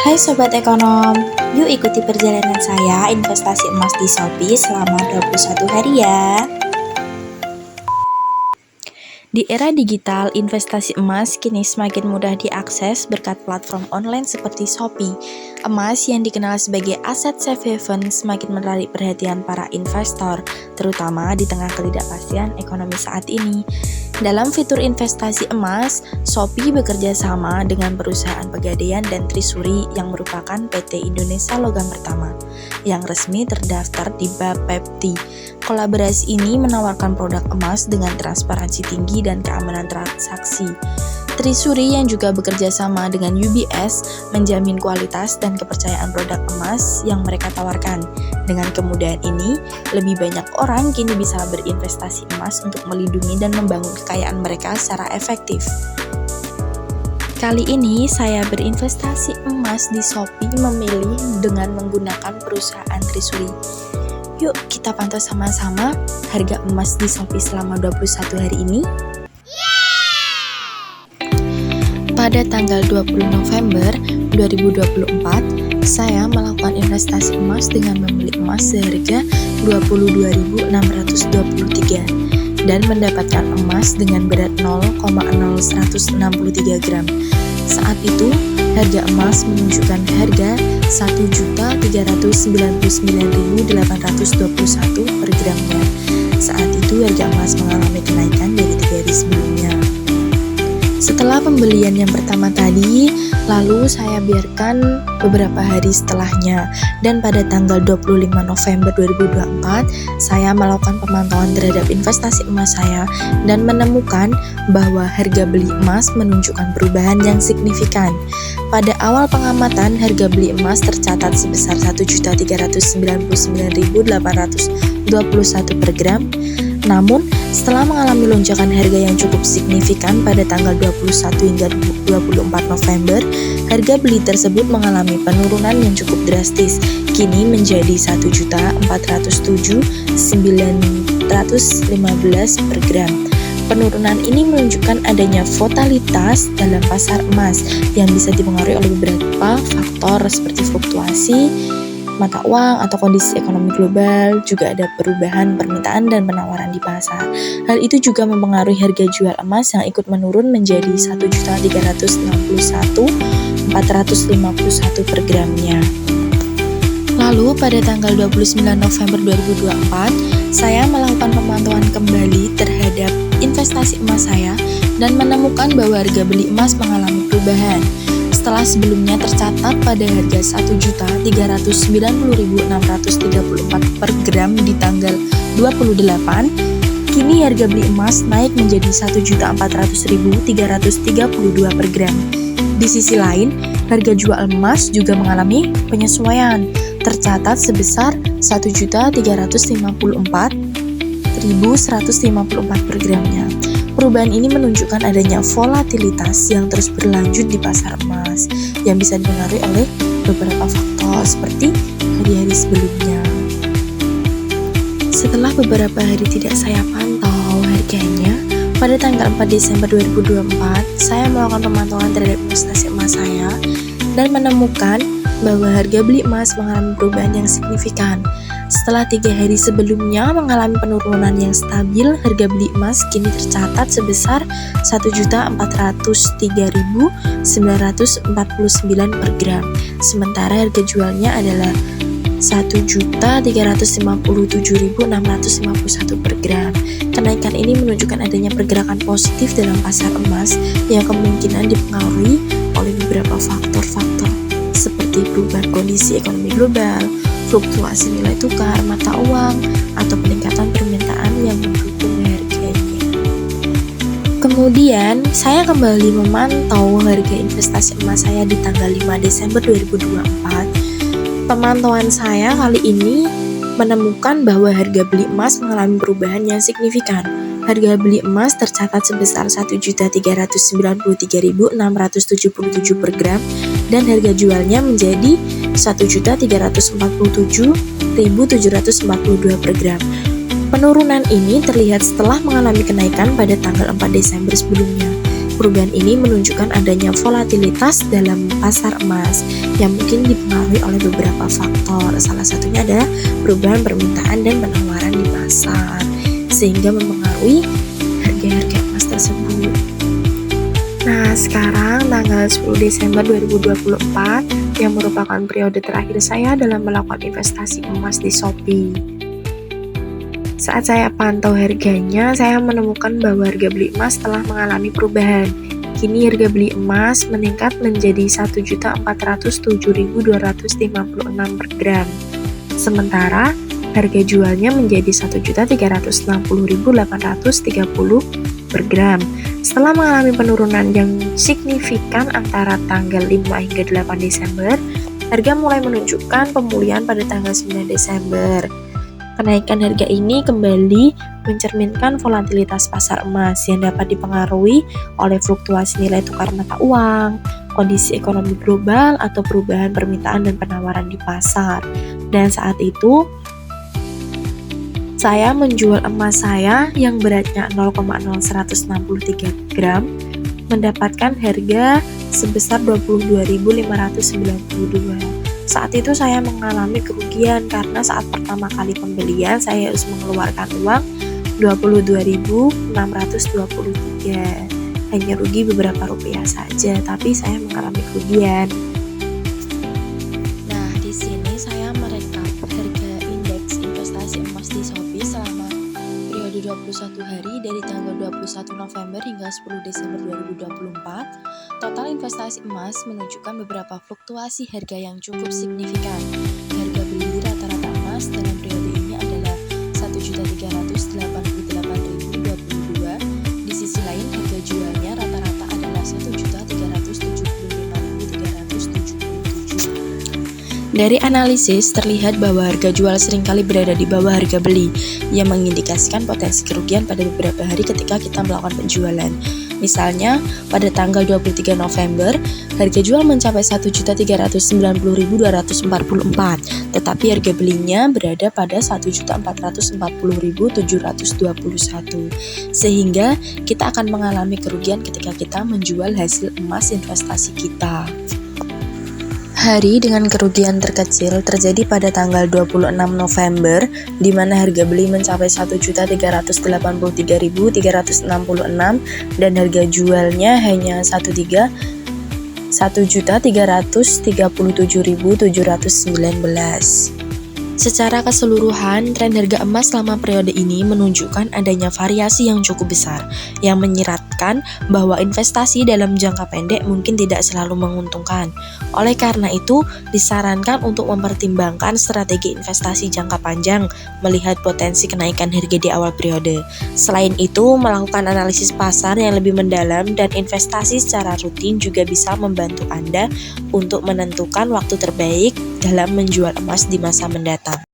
Hai Sobat Ekonom, yuk ikuti perjalanan saya investasi emas di Shopee selama 21 hari ya. Di era digital, investasi emas kini semakin mudah diakses berkat platform online seperti Shopee. Emas yang dikenal sebagai aset safe haven semakin menarik perhatian para investor, terutama di tengah ketidakpastian ekonomi saat ini. Dalam fitur investasi emas, Shopee bekerja sama dengan perusahaan Pegadaian dan Trisuri yang merupakan PT Indonesia Logam Pertama yang resmi terdaftar di Bapepti. Kolaborasi ini menawarkan produk emas dengan transparansi tinggi dan keamanan transaksi. Trisuri yang juga bekerja sama dengan UBS menjamin kualitas dan kepercayaan produk emas yang mereka tawarkan. Dengan kemudahan ini, lebih banyak orang kini bisa berinvestasi emas untuk melindungi dan membangun kekayaan mereka secara efektif. Kali ini saya berinvestasi emas di Shopee memilih dengan menggunakan perusahaan Trisuri. Yuk kita pantau sama-sama harga emas di Shopee selama 21 hari ini. Pada tanggal 20 November 2024, saya melakukan investasi emas dengan membeli emas seharga 22.623 dan mendapatkan emas dengan berat 0,0163 gram. Saat itu, harga emas menunjukkan harga 1.399.821 per gramnya. Saat itu harga emas mengalami kenaikan dari 3 hari sebelumnya. Setelah pembelian yang pertama tadi, lalu saya biarkan beberapa hari setelahnya, dan pada tanggal 25 November 2024, saya melakukan pemantauan terhadap investasi emas saya dan menemukan bahwa harga beli emas menunjukkan perubahan yang signifikan. Pada awal pengamatan, harga beli emas tercatat sebesar 1.399.821 per gram. Namun, setelah mengalami lonjakan harga yang cukup signifikan pada tanggal 21 hingga 24 November, harga beli tersebut mengalami penurunan yang cukup drastis, kini menjadi 1.407.915 per gram. Penurunan ini menunjukkan adanya volatilitas dalam pasar emas yang bisa dipengaruhi oleh beberapa faktor seperti fluktuasi mata uang atau kondisi ekonomi global, juga ada perubahan permintaan dan penawaran di pasar. Hal itu juga mempengaruhi harga jual emas yang ikut menurun menjadi 1.361.451 per gramnya. Lalu pada tanggal 29 November 2024, saya melakukan pemantauan kembali terhadap investasi emas saya dan menemukan bahwa harga beli emas mengalami perubahan. Setelah sebelumnya tercatat pada harga 1.090.634 per gram di tanggal 28, kini harga beli emas naik menjadi 1.400.332 per gram. Di sisi lain, harga jual emas juga mengalami penyesuaian, tercatat sebesar 1.354.154 per gramnya. Perubahan ini menunjukkan adanya volatilitas yang terus berlanjut di pasar emas yang bisa dipengaruhi oleh beberapa faktor seperti hari-hari sebelumnya. Setelah beberapa hari tidak saya pantau harganya, pada tanggal 4 Desember 2024, saya melakukan pemantauan terhadap investasi emas saya dan menemukan bahwa harga beli emas mengalami perubahan yang signifikan. Setelah 3 hari sebelumnya mengalami penurunan yang stabil, harga beli emas kini tercatat sebesar 1.403.949 per gram. Sementara harga jualnya adalah 1.357.651 per gram. Kenaikan ini menunjukkan adanya pergerakan positif dalam pasar emas yang kemungkinan dipengaruhi oleh beberapa faktor-faktor seperti perubahan kondisi ekonomi global, fluktuasi nilai tukar mata uang, atau peningkatan permintaan yang mendukung harganya. Kemudian, saya kembali memantau harga investasi emas saya di tanggal 5 Desember 2024. Pemantauan saya kali ini menemukan bahwa harga beli emas mengalami perubahan yang signifikan. Harga beli emas tercatat sebesar 1.393.677 per gram dan harga jualnya menjadi 1.347.742 per gram. Penurunan ini terlihat setelah mengalami kenaikan pada tanggal 4 Desember sebelumnya. Perubahan ini menunjukkan adanya volatilitas dalam pasar emas yang mungkin dipengaruhi oleh beberapa faktor. Salah satunya adalah perubahan permintaan dan penawaran di pasar, sehingga mempengaruhi harga-harga emas tersebut. Nah, sekarang tanggal 10 Desember 2024 yang merupakan periode terakhir saya dalam melakukan investasi emas di Shopee. Saat saya pantau harganya, saya menemukan bahwa harga beli emas telah mengalami perubahan. Kini harga beli emas meningkat menjadi Rp1.407.256 per gram. Sementara harga jualnya menjadi Rp1.360.830 per gram. Setelah mengalami penurunan yang signifikan antara tanggal 5 hingga 8 Desember, harga mulai menunjukkan pemulihan pada tanggal 9 Desember. Kenaikan harga ini kembali mencerminkan volatilitas pasar emas yang dapat dipengaruhi oleh fluktuasi nilai tukar mata uang, kondisi ekonomi global, atau perubahan permintaan dan penawaran di pasar. Dan saat itu, saya menjual emas saya yang beratnya 0,0163 gram mendapatkan harga sebesar Rp22.592. Saat itu saya mengalami kerugian karena saat pertama kali pembelian saya harus mengeluarkan uang Rp22.623. Hanya rugi beberapa rupiah saja, tapi saya mengalami kerugian. Nah, di sini saya merekap harga indeks investasi emas di Shopee selama periode 21 hari dari tanggal 21 November hingga 10 Desember 2024. Total investasi emas menunjukkan beberapa fluktuasi harga yang cukup signifikan. Harga beli rata-rata emas dalam periode ini adalah Rp1.388.022. Di sisi lain, harga jualnya rata-rata adalah Rp1.375.377. Dari analisis terlihat bahwa harga jual seringkali berada di bawah harga beli, yang mengindikasikan potensi kerugian pada beberapa hari ketika kita melakukan penjualan. Misalnya, pada tanggal 23 November, harga jual mencapai Rp1.390.244, tetapi harga belinya berada pada Rp1.440.721, sehingga kita akan mengalami kerugian ketika kita menjual hasil emas investasi kita. Hari dengan kerugian terkecil terjadi pada tanggal 26 November, di mana harga beli mencapai Rp1.383.366 dan harga jualnya hanya Rp1.337.719. Secara keseluruhan, tren harga emas selama periode ini menunjukkan adanya variasi yang cukup besar, yang menyiratkan bahwa investasi dalam jangka pendek mungkin tidak selalu menguntungkan. Oleh karena itu, disarankan untuk mempertimbangkan strategi investasi jangka panjang, melihat potensi kenaikan harga di awal periode. Selain itu, melakukan analisis pasar yang lebih mendalam dan investasi secara rutin juga bisa membantu Anda untuk menentukan waktu terbaik dalam menjual emas di masa mendatang.